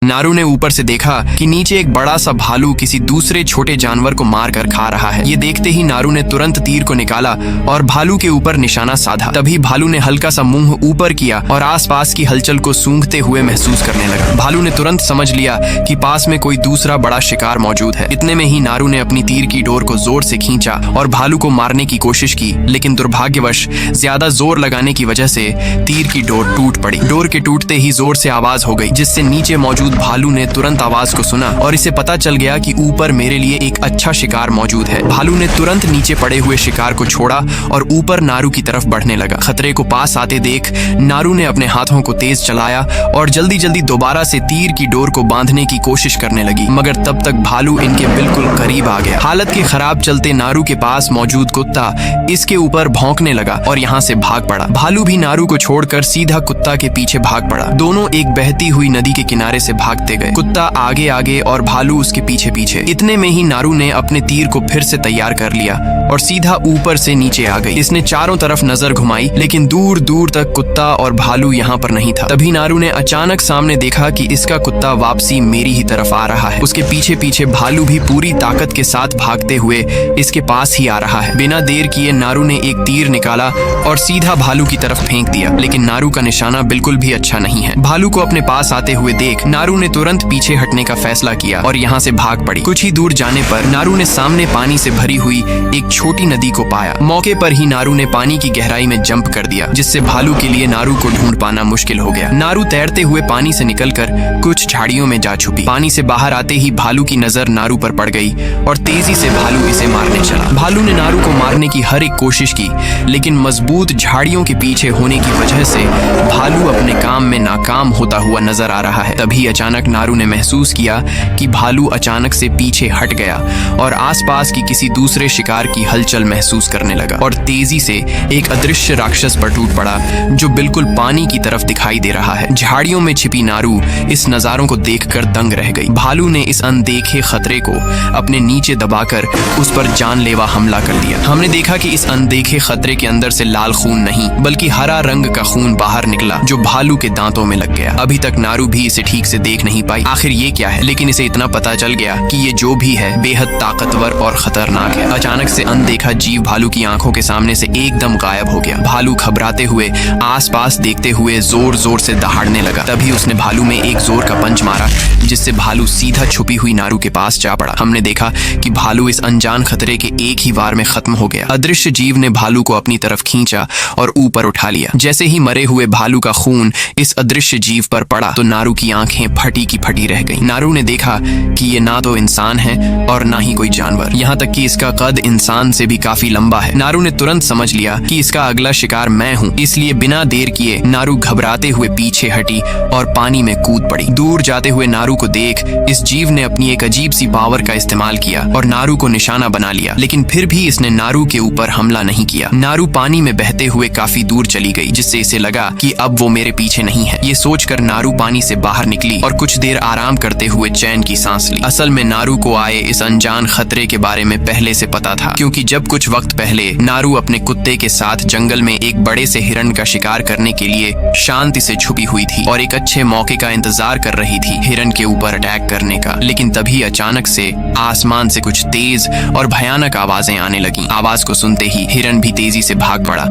नारू ने ऊपर से देखा कि नीचे एक बड़ा सा भालू किसी दूसरे छोटे जानवर को मार कर खा रहा है। ये देखते ही नारू ने तुरंत तीर को निकाला और भालू के ऊपर निशाना साधा। तभी भालू ने हल्का सा मुंह ऊपर किया और आसपास की हलचल को सूंघते हुए महसूस करने लगा। भालू ने तुरंत समझ लिया कि पास में कोई दूसरा बड़ा शिकार मौजूद है। इतने में ही नारू ने अपनी तीर की डोर को जोर से खींचा और भालू को मारने की कोशिश की, लेकिन दुर्भाग्यवश ज्यादा जोर लगाने की वजह से तीर की डोर टूट पड़ी। डोर के टूटते ही जोर से आवाज हो गई, जिससे नीचे मौजूद भालू ने तुरंत आवाज को सुना और इसे पता चल गया कि ऊपर मेरे लिए एक अच्छा शिकार मौजूद है। भालू ने तुरंत नीचे पड़े हुए शिकार को छोड़ा और ऊपर नारू की तरफ बढ़ने लगा। खतरे को पास आते देख नारू ने अपने हाथों को तेज चलाया और जल्दी जल्दी दोबारा से तीर की डोर को बांधने की कोशिश करने लगी, मगर तब तक भालू इनके बिल्कुल करीब आ गया। हालत के खराब चलते नारू के पास मौजूद कुत्ता इसके ऊपर भौंकने लगा और यहाँ से भाग पड़ा। भालू भी नारू को छोड़कर सीधा कुत्ता के पीछे भाग पड़ा। दोनों एक बहती हुई नदी के किनारे से भागते गए, कुत्ता आगे आगे और भालू उसके पीछे पीछे। इतने में ही नारू ने अपने तीर को फिर से तैयार कर लिया और सीधा ऊपर से नीचे आ गई। इसने चारों तरफ नजर घुमाई, लेकिन दूर दूर तक कुत्ता और भालू यहाँ पर नहीं था। तभी नारू ने अचानक सामने देखा कि इसका कुत्ता वापसी मेरी ही तरफ आ रहा है। उसके पीछे पीछे भालू भी पूरी ताकत के साथ भागते हुए इसके पास ही आ रहा है। बिना देर किए नारू ने एक तीर निकाला और सीधा भालू की तरफ फेंक दिया, लेकिन नारू का निशाना बिल्कुल भी अच्छा नहीं है। भालू को अपने पास आते हुए देख नारू ने तुरंत पीछे हटने का फैसला किया और यहाँ से भाग पड़ी। कुछ ही दूर जाने पर नारू ने सामने पानी से भरी हुई एक छोटी नदी को पाया। मौके पर ही नारू ने पानी की गहराई में जंप कर दिया, जिससे भालू के लिए नारू को ढूंढ पाना मुश्किल हो गया। नारू तैरते हुए पानी से निकलकर कुछ झाड़ियों में जा छुपी। पानी से बाहर आते ही भालू की नजर नारू पर पड़ गई और तेजी से भालू इसे मारने चला। भालू ने नारू को मारने की हर एक कोशिश की, लेकिन मजबूत झाड़ियों के पीछे होने की वजह से भालू अपने काम में नाकाम होता हुआ नजर आ रहा है। तभी अचानक नारू ने महसूस किया कि भालू अचानक से पीछे हट गया और आसपास की किसी दूसरे शिकार की हलचल महसूस करने लगा और तेजी से एक अदृश्य राक्षस पर टूट पड़ा, जो बिल्कुल पानी की तरफ दिखाई दे रहा है। झाड़ियों में छिपी नारू इस नजारों को देखकर दंग रह गई। भालू ने इस अनदेखे खतरे को अपने नीचे दबाकर उस पर जानलेवा हमला कर दिया। हमने देखा कि इस अनदेखे खतरे के अंदर से लाल खून नहीं, बल्कि हरा रंग का खून बाहर निकला, जो भालू के दांतों में लग गया। अभी तक नारू भी इसे ठीक से देख नहीं पाई आखिर ये क्या है, लेकिन इसे इतना पता चल गया कि ये जो भी है बेहद ताकतवर और खतरनाक है। अचानक से अनदेखा जीव भालू की आंखों के सामने से एकदम गायब हो गया। भालू घबराते हुए आसपास देखते हुए जोर जोर से दहाड़ने लगा। तभी उसने भालू में एक जोर का पंच मारा, जिससे भालू सीधा छुपी हुई नारू के पास जा पड़ा। हमने देखा कि भालू इस अनजान खतरे के एक ही वार में खत्म हो गया। अदृश्य जीव ने भालू को अपनी तरफ खींचा और ऊपर उठा लिया। जैसे ही मरे हुए भालू का खून इस अदृश्य जीव पर पड़ा तो नारू की आंखें फटी की फटी रह गई। नारू ने देखा कि ये ना तो इंसान है और ना ही कोई जानवर, यहाँ तक कि इसका कद इंसान से भी काफी लंबा है। नारू ने तुरंत समझ लिया कि इसका अगला शिकार मैं हूँ, इसलिए बिना देर किए नारू घबराते हुए पीछे हटी और पानी में कूद पड़ी। दूर जाते हुए नारू को देख इस जीव ने अपनी एक अजीब सी पावर का इस्तेमाल किया और नारू को निशाना बना लिया, लेकिन फिर भी इसने नारू के ऊपर हमला नहीं किया। नारू पानी में बहते हुए काफी दूर चली गई, जिससे इसे लगा कि अब वो मेरे पीछे नहीं है। ये सोचकर नारू पानी से बाहर निकली और कुछ देर आराम करते हुए चैन की सांस ली। असल में नारू को आए इस अनजान खतरे के बारे में पहले से पता था, क्योंकि जब कुछ वक्त पहले नारू अपने कुत्ते के साथ जंगल में एक बड़े से हिरण का शिकार करने के लिए शांति से छुपी हुई थी और एक अच्छे मौके का इंतजार कर रही थी हिरण के ऊपर अटैक करने का, लेकिन तभी अचानक से आसमान से कुछ तेज और भयानक आवाजें आने लगी। आवाज को सुनते ही हिरण भी तेजी से भाग पड़ा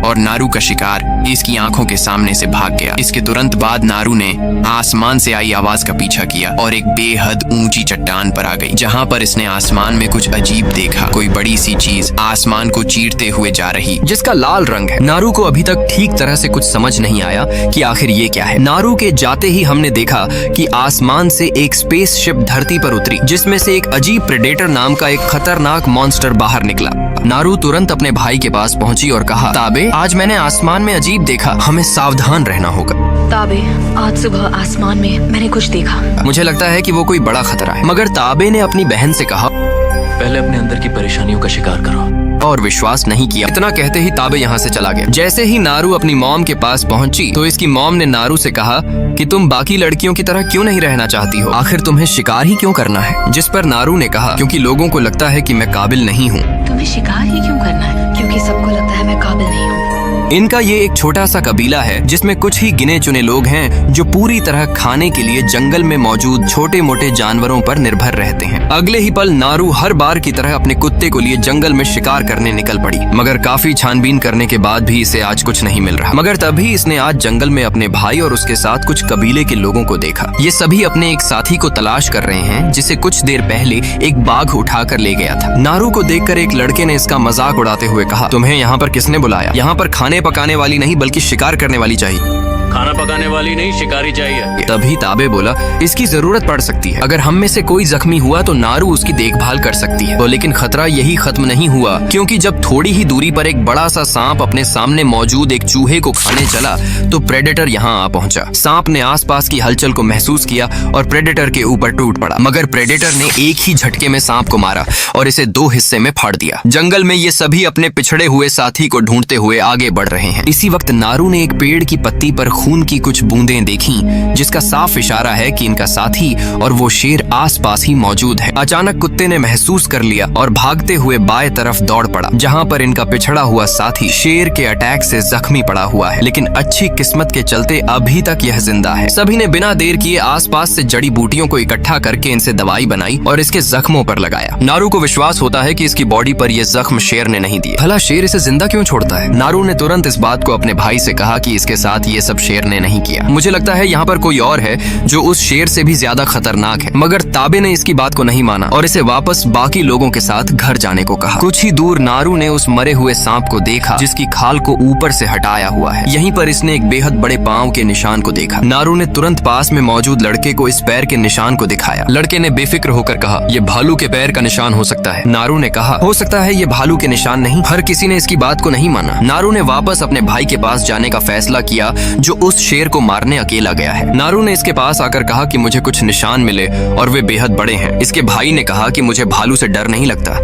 और नारू का शिकार इसकी आंखों के सामने से भाग गया। इसके तुरंत बाद नारू ने आसमान से आई आवाज का पीछा किया और एक बेहद ऊंची चट्टान पर आ गई, जहां पर इसने आसमान में कुछ अजीब देखा। कोई बड़ी सी चीज आसमान को चीरते हुए जा रही, जिसका लाल रंग है। नारू को अभी तक ठीक तरह से कुछ समझ नहीं आया कि आखिर ये क्या है। नारू के जाते ही हमने देखा कि आसमान से एक स्पेसशिप धरती पर उतरी, जिसमें से एक अजीब प्रेडेटर नाम का एक खतरनाक मॉन्स्टर बाहर निकला। नारू तुरंत अपने भाई के पास पहुंची और कहा, ताबे, आज मैंने आसमान में अजीब देखा, हमें सावधान रहना होगा। ताबे, आज सुबह आसमान में मैंने कुछ देखा। मुझे लगता है कि वो कोई बड़ा खतरा है। मगर ताबे ने अपनी बहन से कहा, पहले अपने अंदर की परेशानियों का शिकार करो, और विश्वास नहीं किया। इतना कहते ही ताबे यहाँ से चला गया। जैसे ही नारू अपनी मॉम के पास पहुंची तो इसकी मॉम ने नारू से कहा कि तुम बाकी लड़कियों की तरह क्यों नहीं रहना चाहती हो, आखिर तुम्हें शिकार ही क्यों करना है। जिस पर नारू ने कहा, क्योंकि लोगों को लगता है कि मैं काबिल नहीं हूँ। तुम्हें शिकार ही क्यों करना है? क्योंकि सबको लगता है मैं काबिल नहीं हूँ। इनका ये एक छोटा सा कबीला है जिसमें कुछ ही गिने चुने लोग हैं जो पूरी तरह खाने के लिए जंगल में मौजूद छोटे मोटे जानवरों पर निर्भर रहते हैं। अगले ही पल नारू हर बार की तरह अपने कुत्ते को लिए जंगल में शिकार करने निकल पड़ी, मगर काफी छानबीन करने के बाद भी इसे आज कुछ नहीं मिल रहा। मगर तभी इसने आज जंगल में अपने भाई और उसके साथ कुछ कबीले के लोगों को देखा। ये सभी अपने एक साथी को तलाश कर रहे हैं जिसे कुछ देर पहले एक बाघ उठाकर ले गया था। नारू को देखकर एक लड़के ने इसका मजाक उड़ाते हुए कहा, तुम्हें यहाँ पर किसने बुलाया? यहाँ पर खाने पकाने वाली नहीं बल्कि शिकार करने वाली चाहिए। खाना पकाने वाली नहीं, शिकारी चाहिए। तभी ताबे बोला, इसकी जरूरत पड़ सकती है। अगर हम में से कोई जख्मी हुआ तो नारू उसकी देखभाल कर सकती है। तो लेकिन खतरा यही खत्म नहीं हुआ, क्योंकि जब थोड़ी ही दूरी पर एक बड़ा सा सांप अपने सामने मौजूद एक चूहे को खाने चला तो प्रेडेटर यहाँ आ पहुंचा। सांप ने आसपास की हलचल को महसूस किया और प्रेडेटर के ऊपर टूट पड़ा, मगर प्रेडेटर ने एक ही झटके में सांप को मारा और इसे 2 हिस्से में फाड़ दिया। जंगल में ये सभी अपने पिछड़े हुए साथी को ढूंढते हुए आगे बढ़ रहे हैं। इसी वक्त नारू ने एक पेड़ की पत्ती पर खून की कुछ बूंदें देखी, जिसका साफ इशारा है कि इनका साथी और वो शेर आसपास ही मौजूद है। अचानक कुत्ते ने महसूस कर लिया और भागते हुए बाएं तरफ दौड़ पड़ा, जहां पर इनका पिछड़ा हुआ साथी शेर के अटैक से जख्मी पड़ा हुआ है, लेकिन अच्छी किस्मत के चलते अभी तक यह जिंदा है। सभी ने बिना देर किए आसपास से जड़ी बूटियों को इकट्ठा करके इनसे दवाई बनाई और इसके जख्मों पर लगाया। नारू को विश्वास होता है कि इसकी बॉडी पर यह जख्म शेर ने नहीं दिए। भला शेर इसे जिंदा क्यों छोड़ता है? नारू ने तुरंत इस बात को अपने भाई से कहा कि इसके साथ ये सब शेर ने नहीं किया। मुझे लगता है यहाँ पर कोई और है जो उस शेर से भी ज्यादा खतरनाक है। मगर ताबे ने इसकी बात को नहीं माना और इसे वापस बाकी लोगों के साथ घर जाने को कहा। कुछ ही दूर नारू ने उस मरे हुए सांप को देखा जिसकी खाल को ऊपर से हटाया हुआ है। यहीं पर इसने एक बेहद बड़े पांव के निशान को देखा। नारू ने तुरंत पास में मौजूद लड़के को इस पैर के निशान को दिखाया। लड़के ने बेफिक्र होकर कहा, यह भालू के पैर का निशान हो सकता है। नारू ने कहा, हो सकता है ये भालू के निशान नहीं। हर किसी ने इसकी बात को नहीं माना। नारू ने वापस अपने भाई के पास जाने का फैसला किया जो उस शेर को मारने अकेला गया है। नारू ने इसके पास आकर कहा कि मुझे कुछ निशान मिले और वे बेहद बड़े हैं। इसके भाई ने कहा कि मुझे भालू से डर नहीं लगता।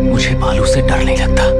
मुझे भालू से डर नहीं लगता।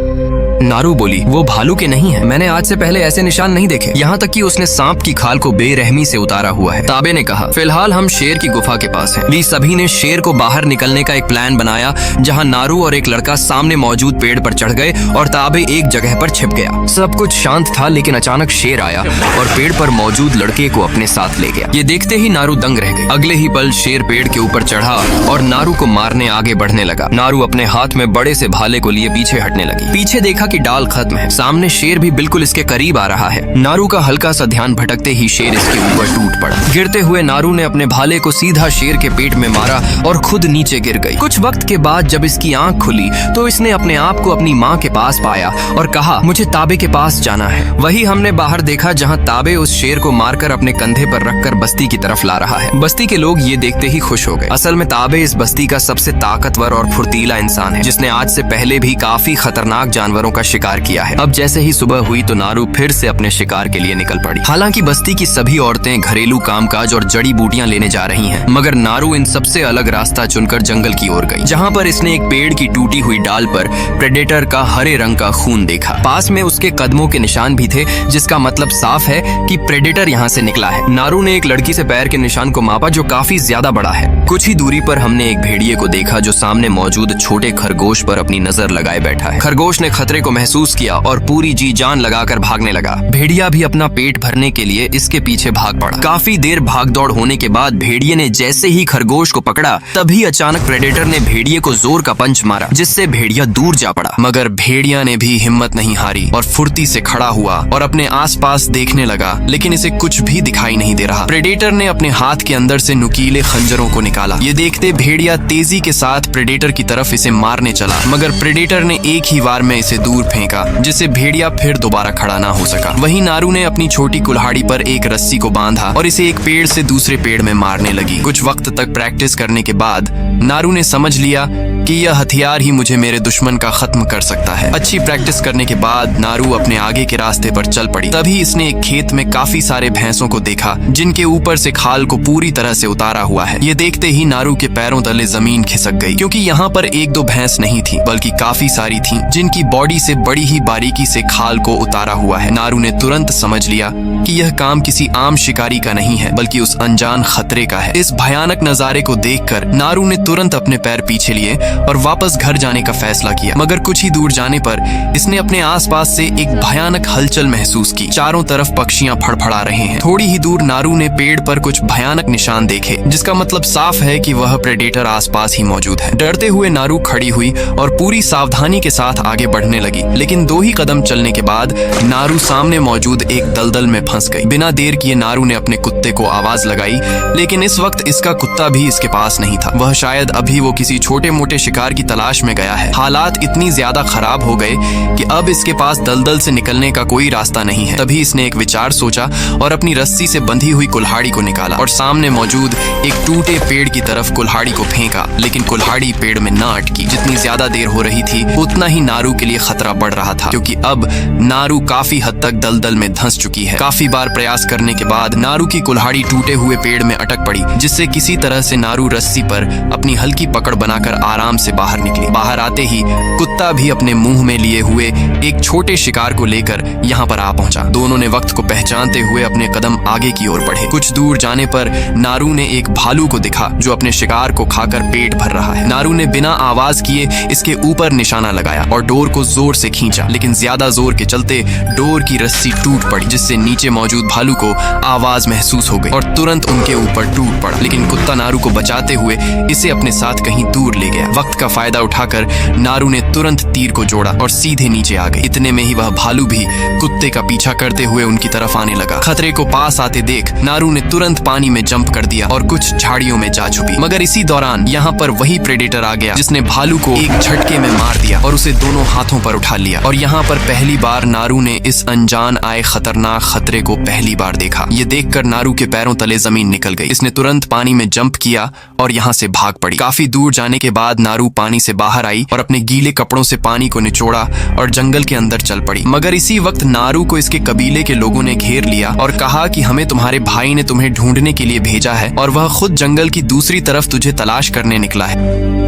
नारू बोली, वो भालू के नहीं है। मैंने आज से पहले ऐसे निशान नहीं देखे। यहाँ तक कि उसने सांप की खाल को बेरहमी से उतारा हुआ है। ताबे ने कहा, फिलहाल हम शेर की गुफा के पास हैं। सभी ने शेर को बाहर निकलने का एक प्लान बनाया, जहाँ नारू और एक लड़का सामने मौजूद पेड़ पर चढ़ गए और ताबे एक जगह पर छिप गया। सब कुछ शांत था, लेकिन अचानक शेर आया और पेड़ पर मौजूद लड़के को अपने साथ ले गया। ये देखते ही नारू दंग रह गई। अगले ही पल शेर पेड़ के ऊपर चढ़ा और नारू को मारने आगे बढ़ने लगा। नारू अपने हाथ में बड़े से भाले को लिए पीछे हटने लगी। पीछे देखा कि डाल खत्म है। सामने शेर भी बिल्कुल इसके करीब आ रहा है। नारू का हल्का सा ध्यान भटकते ही शेर इसके ऊपर टूट पड़ा। गिरते हुए नारू ने अपने भाले को सीधा शेर के पेट में मारा और खुद नीचे गिर गई। कुछ वक्त के बाद जब इसकी आंख खुली तो इसने अपने आप को अपनी माँ के पास पाया और कहा, मुझे ताबे के पास जाना है। वही हमने बाहर देखा जहाँ ताबे उस शेर को मारकर अपने कंधे पर रखकर बस्ती की तरफ ला रहा है। बस्ती के लोग ये देखते ही खुश हो गए। असल में ताबे इस बस्ती का सबसे ताकतवर और फुर्तीला इंसान है, जिसने आज से पहले भी काफी खतरनाक जानवरों का शिकार किया है। अब जैसे ही सुबह हुई तो नारू फिर से अपने शिकार के लिए निकल पड़ी। हालांकि बस्ती की सभी औरतें घरेलू कामकाज और जड़ी बूटियां लेने जा रही हैं, मगर नारू इन सबसे अलग रास्ता चुनकर जंगल की ओर गई, जहां पर इसने एक पेड़ की टूटी हुई डाल पर प्रेडेटर का हरे रंग का खून देखा। पास में उसके कदमों के निशान भी थे, जिसका मतलब साफ है कि प्रेडेटर यहाँ से निकला है। नारू ने एक लड़की से पैर के निशान को मापा जो काफी ज्यादा बड़ा है। कुछ ही दूरी पर हमने एक भेड़िए को देखा जो सामने मौजूद छोटे खरगोश पर अपनी नजर लगाए बैठा है। खरगोश ने खतरे को महसूस किया और पूरी जी जान लगाकर भागने लगा। भेड़िया भी अपना पेट भरने के लिए इसके पीछे भाग पड़ा। काफी देर भागदौड़ होने के बाद भेड़िए ने जैसे ही खरगोश को पकड़ा, तभी अचानक प्रेडेटर ने भेड़िए को जोर का पंच मारा, जिससे भेड़िया दूर जा पड़ा। मगर भेड़िया ने भी हिम्मत नहीं हारी और फुर्ती से खड़ा हुआ और अपने आसपास देखने लगा, लेकिन इसे कुछ भी दिखाई नहीं दे रहा। प्रेडेटर ने अपने हाथ के अंदर से नुकीले खंजरों को निकाला। ये देखते भेड़िया तेजी के साथ प्रेडेटर की तरफ इसे मारने चला, मगर प्रेडेटर ने एक ही वार में इसे दूर फेंका, जिससे भेड़िया फिर दोबारा खड़ा ना हो सका। वहीं नारू ने अपनी छोटी कुल्हाड़ी पर एक रस्सी को बांधा और इसे एक पेड़ से दूसरे पेड़ में मारने लगी। कुछ वक्त तक प्रैक्टिस करने के बाद नारू ने समझ लिया कि यह हथियार ही मुझे मेरे दुश्मन का खत्म कर सकता है। अच्छी प्रैक्टिस करने के बाद नारू अपने आगे के रास्ते पर चल पड़ी। तभी इसने एक खेत में काफी सारे भैंसों को देखा, जिनके ऊपर से खाल को पूरी तरह से उतारा हुआ है। ये देखते ही नारू के पैरों तले जमीन खिसक गई, क्योंकि यहाँ पर एक दो भैंस नहीं थी, बल्कि काफी सारी थीं, जिनकी बॉडी से बड़ी ही बारीकी से खाल को उतारा हुआ है। नारू ने तुरंत समझ लिया कि यह काम किसी आम शिकारी का नहीं है, बल्कि उस अनजान खतरे का है। इस भयानक नजारे को देखकर नारू ने तुरंत अपने पैर पीछे लिए और वापस घर जाने का फैसला किया। मगर कुछ ही दूर जाने पर इसने अपने आसपास से एक भयानक हलचल महसूस की। चारों तरफ पक्षियां फड़फड़ा रहे हैं। थोड़ी ही दूर नारू ने पेड़ पर कुछ भयानक निशान देखे, जिसका मतलब साफ है कि वह प्रेडेटर आसपास ही मौजूद है। डरते हुए नारू खड़ी हुई और पूरी सावधानी के साथ आगे बढ़ने लगी। लेकिन 2 ही कदम चलने के बाद नारू सामने मौजूद एक दलदल में फंस गई। बिना देर किए नारू ने अपने कुत्ते को आवाज लगाई, लेकिन इस वक्त इसका कुत्ता भी इसके पास नहीं था। वह शायद अभी वो किसी छोटे मोटे शिकार की तलाश में गया है। हालात इतनी ज्यादा खराब हो गए कि अब इसके पास दलदल से निकलने का कोई रास्ता नहीं है। तभी इसने एक विचार सोचा और अपनी रस्सी से बंधी हुई कुल्हाड़ी को निकाला और सामने मौजूद एक टूटे पेड़ की तरफ कुल्हाड़ी को फेंका। लेकिन कुल्हाड़ी पेड़ में न अटकी। जितनी ज्यादा देर हो रही थी उतना ही नारू के लिए खतरा बढ़ रहा था, क्योंकि अब नारू काफी हद तक दलदल में धंस चुकी है। काफी बार प्रयास करने के बाद नारू की कुल्हाड़ी टूटे हुए पेड़ में अटक पड़ी, जिससे किसी तरह से नारू रस्सी पर अपनी हल्की पकड़ बनाकर आराम से बाहर निकली। बाहर आते ही कुत्ता भी अपने मुंह में लिए हुए एक छोटे शिकार को लेकर यहाँ पर आ पहुंचा। दोनों ने वक्त को पहचानते हुए अपने कदम आगे की ओर बढ़े। कुछ दूर जाने पर नारू ने एक भालू को देखा जो अपने शिकार को खाकर पेट भर रहा है। नारू ने बिना आवाज किए इसके ऊपर निशाना लगाया और डोर को जोर से खींचा, लेकिन ज्यादा जोर के चलते डोर की रस्सी टूट पड़ी, जिससे नीचे मौजूद भालू को आवाज महसूस हो गई और तुरंत उनके ऊपर टूट पड़ा। लेकिन कुत्ता नारू को बचाते हुए इसे अपने साथ कहीं दूर ले गया। वक्त का फायदा उठाकर नारू ने तुरंत तीर को जोड़ा और सीधे नीचे आ गई। इतने में ही वह भालू भी कुत्ते का पीछा करते हुए उनकी तरफ आने लगा। खतरे को पास आते देख नारू ने तुरंत पानी में जंप कर दिया और कुछ झाड़ियों में जा छुपी। मगर इसी दौरान यहाँ पर वही प्रेडेटर आ गया, जिसने भालू को एक झटके में मार दिया और उसे दोनों हाथों पर उठा लिया। और यहाँ पर पहली बार नारू ने इस अनजान आए खतरनाक खतरे को पहली बार देखा। ये देखकर नारू के पैरों तले जमीन निकल गई। इसने तुरंत पानी में जंप किया और यहाँ से भाग पड़ी। काफी दूर जाने के बाद नारू पानी से बाहर आई और अपने गीले कपड़ों से पानी को निचोड़ा और जंगल के अंदर चल पड़ी। मगर इसी वक्त नारू को इसके कबीले के लोगों ने घेर लिया और कहा कि हमें तुम्हारे भाई ने तुम्हें ढूंढने के लिए भेजा है और वह खुद जंगल की दूसरी तरफ तुझे तलाश करने निकला है।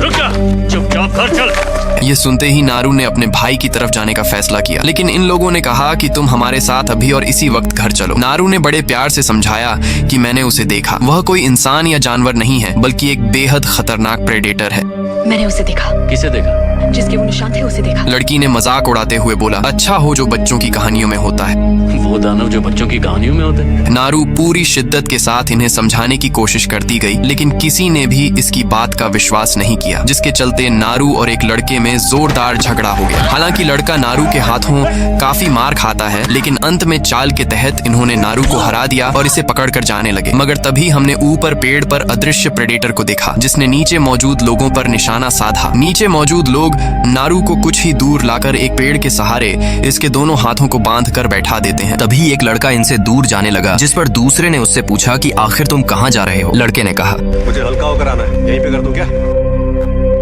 रुक जा, चुपचाप घर चल। ये सुनते ही नारू ने अपने भाई की तरफ जाने का फैसला किया, लेकिन इन लोगों ने कहा कि तुम हमारे साथ अभी और इसी वक्त घर चलो। नारू ने बड़े प्यार से समझाया कि मैंने उसे देखा। वह कोई इंसान या जानवर नहीं है, बल्कि एक बेहद खतरनाक प्रेडेटर है। मैंने उसे देखा। किसे देखा? जिसके वो निशान थे उसे देखा। लड़की ने मजाक उड़ाते हुए बोला, अच्छा हो जो बच्चों की कहानियों में होता है। वो दानव जो बच्चों की कहानियों में होते हैं। नारू पूरी शिद्दत के साथ इन्हें समझाने की कोशिश करती गई, लेकिन किसी ने भी इसकी बात का विश्वास नहीं किया, जिसके चलते नारू और एक लड़के में जोरदार झगड़ा हो गया। हालांकि लड़का नारू के हाथों काफी मार खाता है, लेकिन अंत में चाल के तहत इन्होंने नारू को हरा दिया और इसे पकड़कर जाने लगे। मगर तभी हमने ऊपर पेड़ पर अदृश्य प्रेडेटर को देखा, जिसने नीचे मौजूद लोगों पर निशाना साधा। नीचे मौजूद लोग नारू को कुछ ही दूर लाकर एक पेड़ के सहारे इसके दोनों हाथों को बांध कर बैठा देते हैं। तभी एक लड़का इनसे दूर जाने लगा, जिस पर दूसरे ने उससे पूछा कि आखिर तुम कहाँ जा रहे हो। लड़के ने कहा, मुझे हल्का होकर आना है, यहीं पे कर दूं क्या?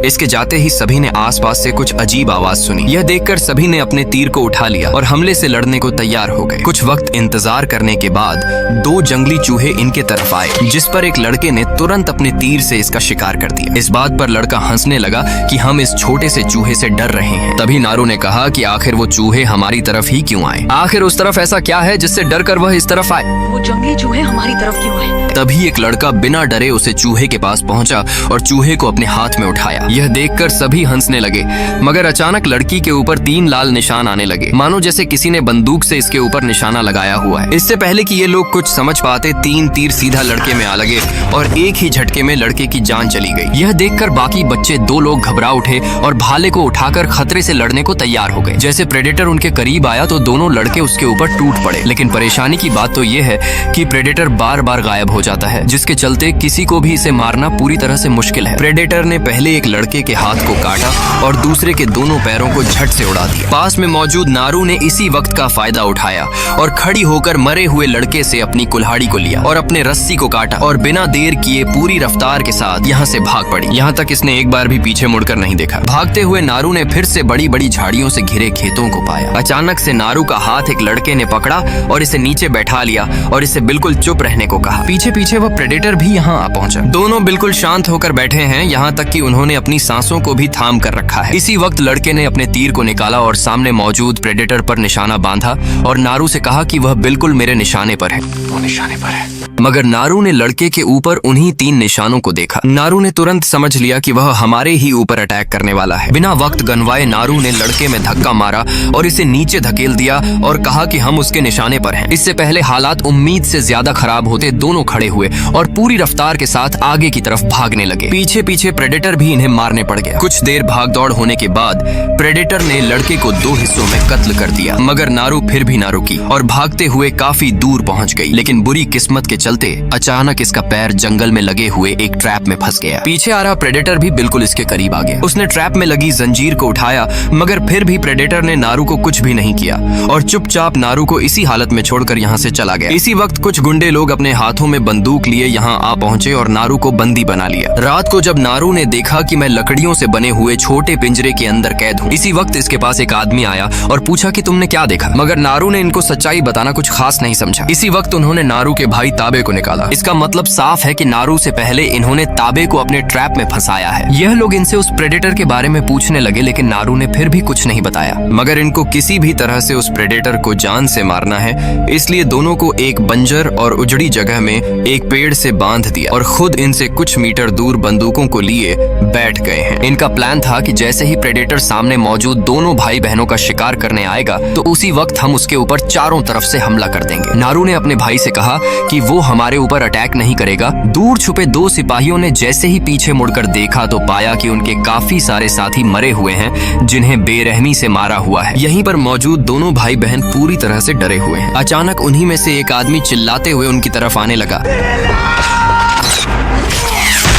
इसके जाते ही सभी ने आसपास से कुछ अजीब आवाज सुनी। यह देखकर सभी ने अपने तीर को उठा लिया और हमले से लड़ने को तैयार हो गए। कुछ वक्त इंतजार करने के बाद 2 जंगली चूहे इनके तरफ आए, जिस पर एक लड़के ने तुरंत अपने तीर से इसका शिकार कर दिया। इस बात पर लड़का हंसने लगा कि हम इस छोटे से चूहे से डर रहे हैं। तभी नारू ने कहा कि आखिर वो चूहे हमारी तरफ ही क्यों आए? आखिर उस तरफ ऐसा क्या है जिससे डर कर वह इस तरफ आए? वो जंगली चूहे हमारी तरफ क्यों आए? तभी एक लड़का बिना डरे उसे चूहे के पास पहुंचा और चूहे को अपने हाथ में उठाया। यह देखकर सभी हंसने लगे, मगर अचानक लड़की के ऊपर 3 लाल निशान आने लगे, मानो जैसे किसी ने बंदूक से इसके ऊपर निशाना लगाया हुआ है। इससे पहले कि ये लोग कुछ समझ पाते 3 तीर सीधा लड़के में आ लगे और एक ही झटके में लड़के की जान चली गई। यह देखकर बाकी बच्चे 2 लोग घबरा उठे और भाले को उठाकर खतरे से लड़ने को तैयार हो गए। जैसे प्रेडेटर उनके करीब आया तो दोनों लड़के उसके ऊपर टूट पड़े। लेकिन परेशानी की बात तो ये है कि प्रेडेटर बार बार गायब हो जाता है, जिसके चलते किसी को भी इसे मारना पूरी तरह से मुश्किल है। प्रेडेटर ने पहले एक लड़के के हाथ को काटा और दूसरे के दोनों पैरों को झट से उड़ा दिया। पास में मौजूद नारू ने इसी वक्त का फायदा उठाया और खड़ी होकर मरे हुए लड़के से अपनी कुल्हाड़ी को लिया और अपने रस्सी को काटा और बिना देर किए पूरी रफ्तार के साथ यहाँ से भाग पड़ी। यहाँ तक इसने एक बार भी पीछे मुड़कर नहीं देखा। भागते हुए नारू ने फिर से बड़ी बड़ी झाड़ियों से घिरे खेतों को पाया। अचानक से नारू का हाथ एक लड़के ने पकड़ा और इसे नीचे बैठा लिया और इसे बिल्कुल चुप रहने को कहा। पीछे पीछे वह प्रेडेटर भी यहाँ आ पहुंचा। दोनों बिल्कुल शांत होकर बैठे हैं, यहाँ तक कि उन्होंने अपनी सांसों को भी थाम कर रखा है। इसी वक्त लड़के ने अपने तीर को निकाला और सामने मौजूद प्रेडेटर पर निशाना बांधा और नारू से कहा कि वह बिल्कुल मेरे निशाने पर है। वो निशाने पर है। मगर नारू ने लड़के के ऊपर उन्हीं 3 निशानों को देखा। नारू ने तुरंत समझ लिया कि वह हमारे ही ऊपर अटैक करने वाला है। बिना वक्त गंवाए नारू ने लड़के में धक्का मारा और इसे नीचे धकेल दिया और कहा कि हम उसके निशाने पर हैं। इससे पहले हालात उम्मीद से ज्यादा खराब होते दोनों खड़े हुए और पूरी रफ्तार के साथ आगे की तरफ भागने लगे। पीछे पीछे प्रेडेटर भी इन्हें मारने पड़ गया। कुछ देर भागदौड़ होने के बाद प्रेडेटर ने लड़के को 2 हिस्सों में कत्ल कर दिया, मगर नारू फिर भी ना रुकी और भागते हुए काफी दूर पहुंच गई। लेकिन बुरी किस्मत के चलते अचानक इसका पैर जंगल में लगे हुए एक ट्रैप में फंस गया। पीछे आ रहा प्रेडेटर भी बिल्कुल इसके करीब आ गया। उसने ट्रैप में लगी जंजीर को उठाया, मगर फिर भी प्रेडेटर ने नारू को कुछ भी नहीं किया और चुपचाप नारू को इसी हालत में छोड़कर यहाँ से चला गया। इसी वक्त कुछ गुंडे लोग अपने हाथों में बंदूक लिए यहाँ आ पहुंचे और नारू को बंदी बना लिया। रात को जब नारू ने देखा कि मैं लकड़ियों से बने हुए छोटे पिंजरे के अंदर कैद हूँ, इसी वक्त इसके पास एक आदमी आया और पूछा कि तुमने क्या देखा, मगर नारू ने इनको सच्चाई बताना कुछ खास नहीं समझा। इसी वक्त उन्होंने नारू के भाई ताबे को निकाला। इसका मतलब साफ है कि नारू से पहले इन्होंने ताबे को अपने ट्रैप में फंसाया है। यह लोग इनसे उस प्रेडेटर के बारे में पूछने लगे, लेकिन नारू ने फिर भी कुछ नहीं बताया। मगर इनको किसी भी तरह से उस प्रेडेटर को जान से मारना है, इसलिए दोनों को एक बंजर और उजड़ी जगह में एक पेड़ से बांध दिया और खुद इनसे कुछ मीटर दूर बंदूकों को लिए बैठ गए हैं। इनका प्लान था कि जैसे ही प्रेडेटर सामने मौजूद दोनों भाई बहनों का शिकार करने आएगा तो उसी वक्त हम उसके ऊपर चारों तरफ से हमला कर देंगे। नारू ने अपने भाई से कहा कि वो हमारे ऊपर अटैक नहीं करेगा। दूर छुपे 2 सिपाहियों ने जैसे ही पीछे मुड़कर देखा तो पाया कि उनके काफी सारे साथी मरे हुए हैं, जिन्हें बेरहमी से मारा हुआ है। यहीं पर मौजूद दोनों भाई बहन पूरी तरह से डरे हुए हैं। अचानक उन्हीं में से एक आदमी चिल्लाते हुए उनकी तरफ आने लगा,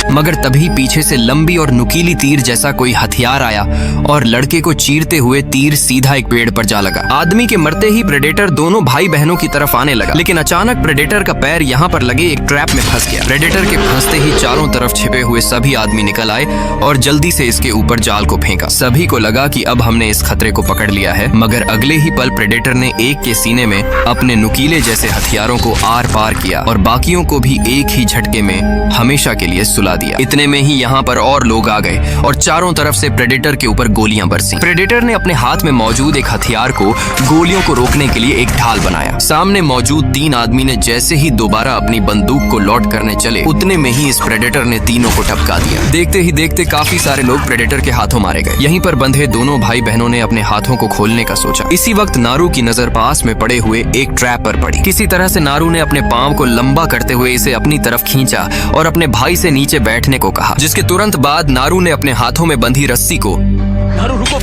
मगर तभी पीछे से लंबी और नुकीली तीर जैसा कोई हथियार आया और लड़के को चीरते हुए तीर सीधा एक पेड़ पर जा लगा। आदमी के मरते ही प्रेडेटर दोनों भाई बहनों की तरफ आने लगा, लेकिन अचानक प्रेडेटर का पैर यहाँ पर लगे एक ट्रैप में फंस गया। प्रेडेटर के फंसते ही चारों तरफ छिपे हुए सभी आदमी निकल आए और जल्दी से इसके ऊपर जाल को फेंका। सभी को लगा कि अब हमने इस खतरे को पकड़ लिया है, मगर अगले ही पल प्रेडेटर ने एक के सीने में अपने नुकीले जैसे हथियारों को आर पार किया और बाकियों को भी एक ही झटके में हमेशा के लिए सुला दिया। इतने में ही यहाँ पर और लोग आ गए और चारों तरफ से प्रेडेटर के ऊपर गोलियां बरसी। प्रेडेटर ने अपने हाथ में मौजूद एक हथियार को गोलियों को रोकने के लिए एक ढाल बनाया। सामने मौजूद 3 आदमी ने जैसे ही दोबारा अपनी बंदूक को लॉड करने चले, उतने में ही इस प्रेडेटर ने तीनों को टपका दिया। देखते ही देखते काफी सारे लोग प्रेडेटर के हाथों मारे गए। यहीं पर बंधे दोनों भाई बहनों ने अपने हाथों को खोलने का सोचा। इसी वक्त नारू की नजर पास में पड़े हुए एक ट्रैप पर पड़ी। किसी तरह से नारू ने अपने पांव को लंबा करते हुए इसे अपनी तरफ खींचा और अपने भाई से नीचे बैठने को कहा, जिसके तुरंत बाद नारू ने अपने हाथों में बंधी रस्सी को नारू रुको।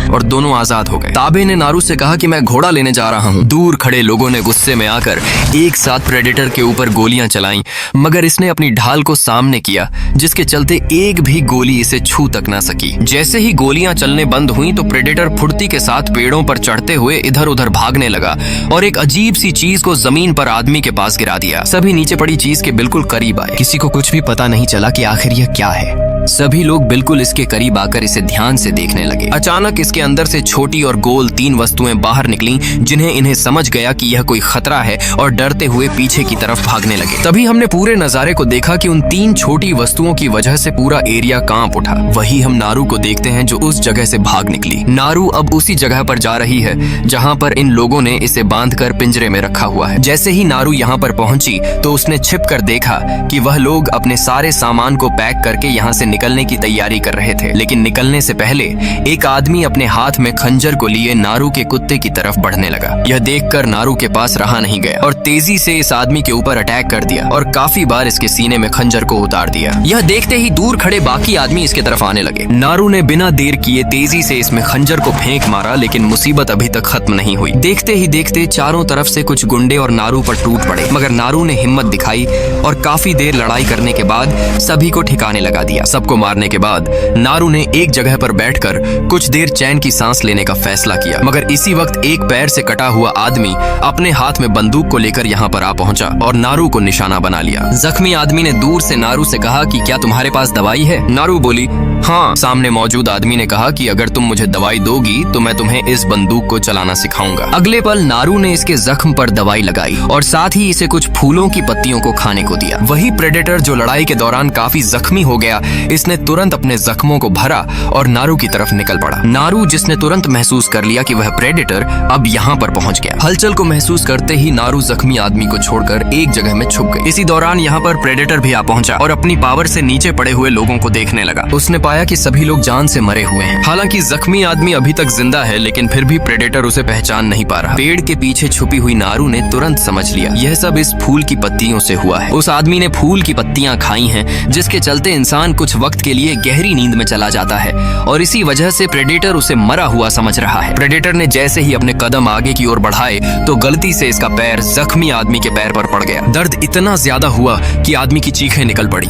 और दोनों आजाद हो गए। ताबे ने नारू से कहा कि मैं घोड़ा लेने जा रहा हूँ। दूर खड़े लोगों ने गुस्से में आकर एक साथ प्रेडेटर के ऊपर गोलियां चलाईं, मगर इसने अपनी ढाल को सामने किया, जिसके चलते एक भी गोली इसे छू तक ना सकी। जैसे ही गोलियां चलने बंद हुई तो प्रेडेटर फुर्ती के साथ पेड़ों पर चढ़ते हुए इधर उधर भागने लगा और एक अजीब सी चीज को जमीन पर आदमी के पास गिरा दिया। सभी नीचे पड़ी चीज के बिल्कुल करीब आए। किसी को कुछ भी पता नहीं चला कि आखिर यह क्या है। सभी लोग बिल्कुल इसके करीब आकर इसे ध्यान से देखने लगे। अचानक इसके अंदर से छोटी और गोल 3 वस्तुएं बाहर निकलीं, जिन्हें इन्हें समझ गया कि यह कोई खतरा है और डरते हुए पीछे की तरफ भागने लगे। तभी हमने पूरे नजारे को देखा कि उन 3 छोटी वस्तुओं की वजह से पूरा एरिया कांप उठा। वही हम नारू को देखते हैं जो उस जगह से भाग निकली। नारू अब उसी जगह पर जा रही है जहाँ पर इन लोगों ने इसे बांधकर पिंजरे में रखा हुआ है। जैसे ही नारू यहाँ पर पहुंची तो उसने छिप कर देखा कि वह लोग अपने सारे सामान को पैक करके यहाँ से निकलने की तैयारी कर रहे थे। लेकिन निकलने से पहले एक आदमी अपने हाथ में खंजर को लिए नारू के कुत्ते की तरफ बढ़ने लगा। यह देखकर नारू के पास रहा नहीं गया और तेजी से इस आदमी के ऊपर अटैक कर दिया और काफी बार इसके सीने में खंजर को उतार दिया। यह देखते ही दूर खड़े बाकी आदमी इसके तरफ आने लगे। नारू ने बिना देर किए तेजी से इसमें खंजर को फेंक मारा, लेकिन मुसीबत अभी तक खत्म नहीं हुई। देखते ही देखते चारों तरफ से कुछ गुंडे और नारू पर टूट पड़े, मगर नारू ने हिम्मत दिखाई और काफी देर लड़ाई करने के बाद सभी को ठिकाने लगा दिया। सबको मारने के बाद नारू ने एक जगह पर बैठकर कुछ देर चैन चैन की सांस लेने का फैसला किया। मगर इसी वक्त एक पैर से कटा हुआ आदमी अपने हाथ में बंदूक को लेकर यहाँ पर आ पहुंचा और नारू को निशाना बना लिया। जख्मी आदमी ने दूर से नारू से कहा कि क्या तुम्हारे पास दवाई है? नारू बोली हाँ। सामने मौजूद आदमी ने कहा कि अगर तुम मुझे दवाई दोगी तो मैं तुम्हें इस बंदूक को चलाना सिखाऊंगा। अगले पल नारू ने इसके जख्म पर दवाई लगाई और साथ ही इसे कुछ फूलों की पत्तियों को खाने को दिया। वही प्रेडेटर जो लड़ाई के दौरान काफी जख्मी हो गया, इसने तुरंत अपने जख्मों को भरा और नारू की तरफ निकल पड़ा। नारू, जिसने तुरंत महसूस कर लिया कि वह प्रेडेटर अब यहाँ पर पहुंच गया। हलचल को महसूस करते ही नारू जख्मी आदमी को छोड़कर एक जगह में छुप गई। इसी दौरान यहाँ पर प्रेडेटर भी आ पहुंचा और अपनी पावर से नीचे पड़े हुए लोगों को देखने लगा। उसने पाया कि सभी लोग जान से मरे हुए हैं। हालांकि जख्मी आदमी अभी तक जिंदा है, लेकिन फिर भी प्रेडेटर उसे पहचान नहीं पा रहा। पेड़ के पीछे छुपी हुई नारू ने तुरंत समझ लिया यह सब इस फूल की पत्तियों से हुआ है। उस आदमी ने फूल की पत्तियां खाई हैं, जिसके चलते इंसान कुछ वक्त के लिए गहरी नींद में चला जाता है और इसी वजह से प्रेडेटर उसे मरा हुआ समझ रहा है। प्रेडेटर ने जैसे ही अपने कदम आगे की ओर बढ़ाए तो गलती से इसका पैर जख्मी आदमी के पैर पर पड़ गया। दर्द इतना ज्यादा हुआ कि आदमी की चीखें निकल पड़ी।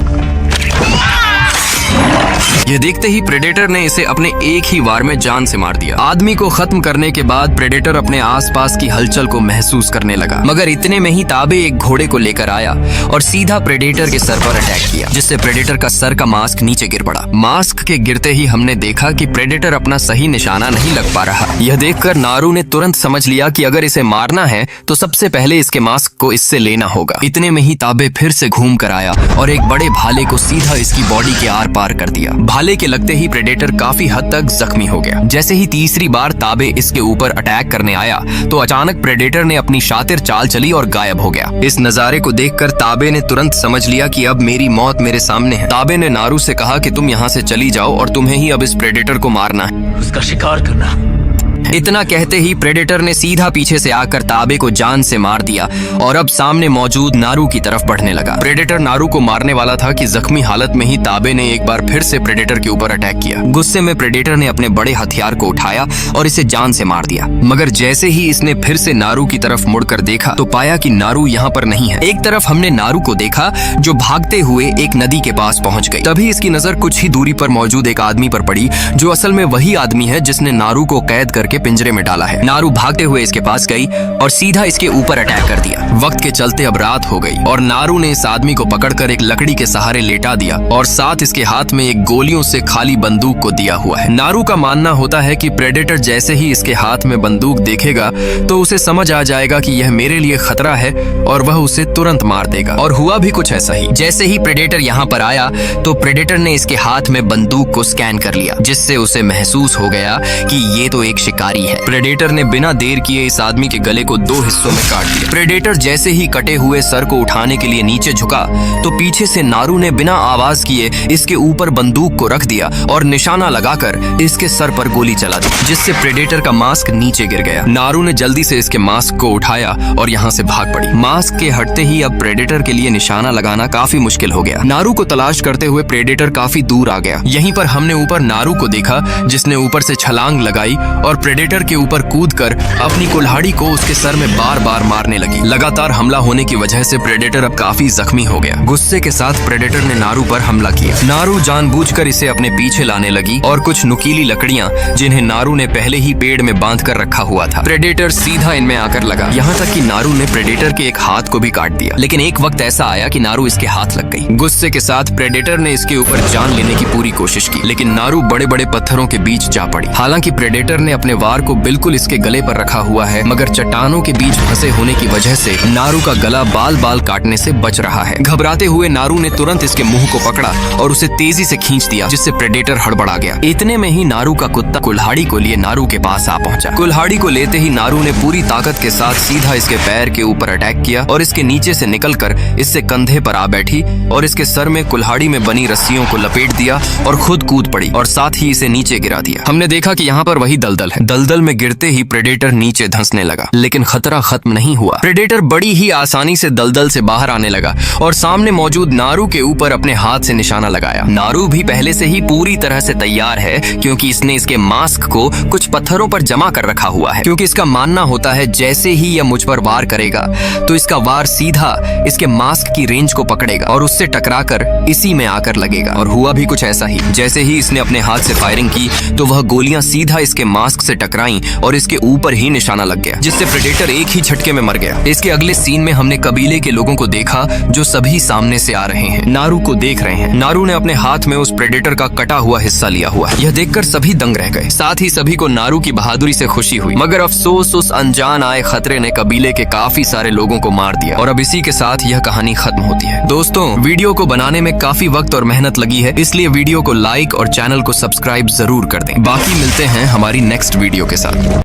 यह देखते ही प्रेडेटर ने इसे अपने एक ही वार में जान से मार दिया। आदमी को खत्म करने के बाद प्रेडेटर अपने आसपास की हलचल को महसूस करने लगा, मगर इतने में ही ताबे एक घोड़े को लेकर आया और सीधा प्रेडेटर के सर पर अटैक किया, जिससे प्रेडेटर का सर का मास्क नीचे गिर पड़ा। मास्क के गिरते ही हमने देखा कि प्रेडेटर अपना सही निशाना नहीं लग पा रहा। यह देखकर नारू ने तुरंत समझ लिया कि अगर इसे मारना है तो सबसे पहले इसके मास्क को इससे लेना होगा। इतने में ही ताबे फिर से घूम कर आया और एक बड़े भाले को सीधा इसकी बॉडी के आर पार कर दिया। भाले के लगते ही प्रेडेटर काफी हद तक जख्मी हो गया। जैसे ही तीसरी बार ताबे इसके ऊपर अटैक करने आया तो अचानक प्रेडेटर ने अपनी शातिर चाल चली और गायब हो गया। इस नजारे को देखकर ताबे ने तुरंत समझ लिया कि अब मेरी मौत मेरे सामने है। ताबे ने नारू से कहा कि तुम यहाँ से चली जाओ और तुम्हें ही अब इस प्रेडेटर को मारना है, उसका शिकार करना। इतना कहते ही प्रेडेटर ने सीधा पीछे से आकर ताबे को जान से मार दिया और अब सामने मौजूद नारू की तरफ बढ़ने लगा। प्रेडेटर नारू को मारने वाला था कि जख्मी हालत में ही ताबे ने एक बार फिर से प्रेडेटर के ऊपर अटैक किया। गुस्से में प्रेडेटर ने अपने बड़े हथियार को उठाया और इसे जान से मार दिया। मगर जैसे ही इसने फिर से नारू की तरफ मुड़कर देखा तो पाया कि नारू यहाँ पर नहीं है। एक तरफ हमने नारू को देखा जो भागते हुए एक नदी के पास पहुंच गई। तभी इसकी नजर कुछ ही दूरी पर मौजूद एक आदमी पर पड़ी, जो असल में वही आदमी है जिसने नारू को कैद करके पिंजरे में डाला है। नारू भागते हुए इसके पास गई और सीधा इसके ऊपर अटैक कर दिया। वक्त के चलते अब रात हो गई और नारू ने इस आदमी को पकड़कर एक लकड़ी के सहारे लेटा दिया और साथ इसके हाथ में एक गोलियों से खाली बंदूक को दिया हुआ है। नारू का मानना होता है कि प्रेडेटर जैसे ही इसके हाथ में बंदूक देखेगा तो उसे समझ आ जाएगा कि यह मेरे लिए खतरा है और वह उसे तुरंत मार देगा। और हुआ भी कुछ ऐसा ही। जैसे ही प्रेडेटर यहाँ पर आया तो प्रेडेटर ने इसके हाथ में बंदूक को स्कैन कर लिया, जिससे उसे महसूस हो गया कि ये तो एक शिकारी है। प्रेडेटर ने बिना देर किए इस आदमी के गले को 2 हिस्सों में काट दिया। प्रेडेटर जैसे ही कटे हुए सर को उठाने के लिए नीचे झुका तो पीछे से नारू ने बिना आवाज किए इसके ऊपर बंदूक को रख दिया और निशाना लगाकर इसके सर पर गोली चला दी, जिससे प्रेडेटर का मास्क नीचे गिर गया। नारू ने जल्दी से इसके मास्क को उठाया और यहाँ से भाग पड़ी। मास्क के हटते ही अब प्रेडेटर के लिए निशाना लगाना काफी मुश्किल हो गया। नारू को तलाश करते हुए प्रेडेटर काफी दूर आ गया। यहीं पर हमने ऊपर नारू को देखा, जिसने ऊपर से छलांग लगाई और प्रेडेटर के ऊपर कूदकर अपनी कुल्हाड़ी को उसके सर में बार बार मारने लगी। लगातार हमला होने की वजह से प्रेडेटर अब काफी जख्मी हो गया। गुस्से के साथ प्रेडेटर ने नारू पर हमला किया। नारू जानबूझकर इसे अपने पीछे लाने लगी और कुछ नुकीली लकड़ियां, जिन्हें नारू ने पहले ही पेड़ में बांध कर रखा हुआ था, प्रेडेटर सीधा इनमें आकर लगा। यहाँ तक कि नारू ने प्रेडेटर के एक हाथ को भी काट दिया। लेकिन एक वक्त ऐसा आया कि नारू इसके हाथ लग गई। गुस्से के साथ प्रेडेटर ने इसके ऊपर जान लेने की पूरी कोशिश की, लेकिन नारू बड़े बड़े पत्थरों के बीच जा पड़ी। हालांकि प्रेडेटर ने अपने वार को बिल्कुल इसके गले पर रखा हुआ है, मगर चट्टानों के बीच फंसे होने की वजह से नारू का गला बाल बाल काटने से बच रहा है। घबराते हुए नारू ने तुरंत इसके मुंह को पकड़ा और उसे तेजी से खींच दिया, जिससे प्रेडेटर हड़बड़ा गया। इतने में ही नारू का कुत्ता कुल्हाड़ी को लिए नारू के पास आ पहुंचा। कुल्हाड़ी को लेते ही नारू ने पूरी ताकत के साथ सीधा इसके पैर के ऊपर अटैक किया और इसके नीचे से निकलकर इससे कंधे पर आ बैठी और इसके सर में कुल्हाड़ी में बनी रस्सियों को लपेट दिया और खुद कूद पड़ी और साथ ही इसे नीचे गिरा दिया। हमने देखा कि यहाँ पर वही दलदल है। दलदल में गिरते ही प्रेडेटर नीचे धंसने लगा, लेकिन खतरा खत्म नहीं हुआ। प्रेडेटर बड़ी ही आसानी से दलदल से बाहर आने लगा और सामने मौजूद नारू के ऊपर अपने हाथ से निशाना लगाया। नारू भी पहले से ही पूरी तरह से तैयार है, क्योंकि इसने इसके मास्क को कुछ पत्थरों पर जमा कर रखा हुआ है, क्योंकि इसका मानना होता है जैसे ही यह मुझ पर वार करेगा तो इसका वार सीधा इसके मास्क की रेंज को पकड़ेगा और उससे टकराकर इसी में आकर लगेगा। और हुआ भी कुछ ऐसा ही। जैसे ही इसने अपने हाथ से फायरिंग की तो वह गोलियां सीधा इसके मास्क से टकराईं और इसके ऊपर ही निशाना लग गया, जिससे प्रेडेटर एक ही झटके में मर गया। इसके अगले सीन में हमने कबीले के लोगों को देखा जो सभी सामने से आ रहे हैं, नारू को देख रहे हैं। नारू ने अपने हाथ में उस प्रेडेटर का कटा हुआ हिस्सा लिया हुआ। यह देखकर सभी दंग रह गए। साथ ही सभी को नारू की बहादुरी से खुशी हुई, मगर अफसोस उस अनजान आए खतरे ने कबीले के काफी सारे लोगों को मार दिया। और अब इसी के साथ यह कहानी खत्म होती है। दोस्तों, वीडियो को बनाने में काफी वक्त और मेहनत लगी है, इसलिए वीडियो को लाइक और चैनल को सब्सक्राइब जरूर कर दें। बाकी मिलते हैं हमारी नेक्स्ट वीडियो के साथ।